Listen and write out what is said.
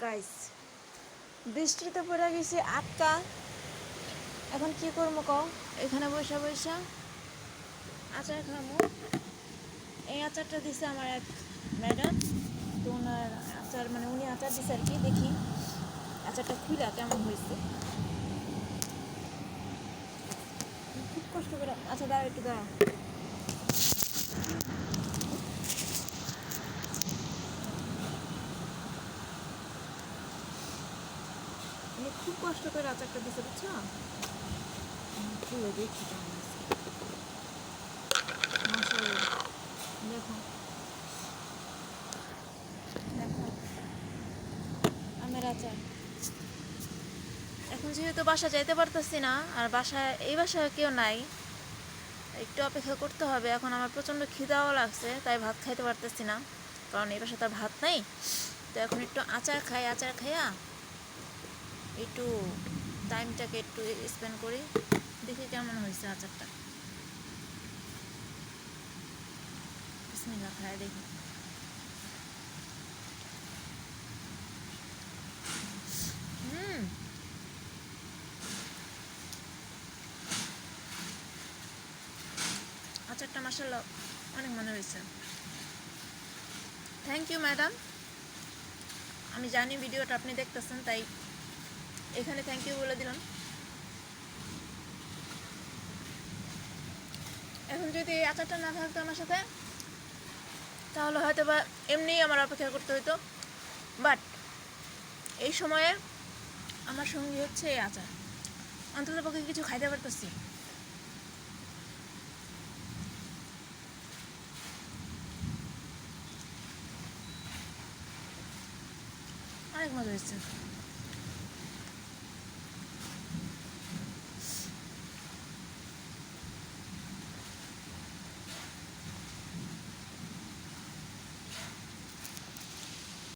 Guys বৃষ্টিতে পড়ে গেছি আটকা। এখন কি করবো কও? এখানে বসে বসে আচার খাবো। এই আচারটা দিছে আমার এক ম্যাডাম, তো ওনার আচার মানে উনি আচার দিছে আর কি। দেখি আচারটা খুলে কেমন হয়েছে। খুব কষ্ট করে। আচ্ছা দাঁড়া, একটু দাঁড়া। উনি খুব কষ্ট করে আচারটা দিছে, বুঝছো? খুলে দেখি কেমন হয়েছে। মাশাআল্লাহ, দেখো দেখো আমের আচার। এখন যেহেতু বাসা যাইতে পারতেছি না, আর এই বাসায় কেউ নাই, একটু অপেক্ষা করতে হবে। এখন আমার প্রচণ্ড খিদাও লাগছে, তাই ভাত খাইতে পারতেছি না, কারণ এই বাসায় তো ভাত নেই। তো এখন একটু আচার খাই, আচার খাইয়া একটু টাইমটাকে একটু স্পেন্ড করি। দেখি কেমন হয়েছে আচারটা। বিসমিল্লাহ, খাই দেখি। আচারটা মাশাআল্লাহ অনেক মনে হয়েছে। Thank you madam. আমি জানি ভিডিওটা আপনি দেখতেছেন, তাই এখানে থ্যাংক ইউ বলে দিলাম। এখন যদি এই আচারটা না থাকতো আমার সাথে, তাহলে হয়তো বা এমনিই আমার অপেক্ষা করতে হতো। বাট এই সময়ে আমার সঙ্গী হচ্ছে এই আচার। অন্তত পক্ষে কিছু খাইতে পারতেছি। অনেক মজা হয়েছে।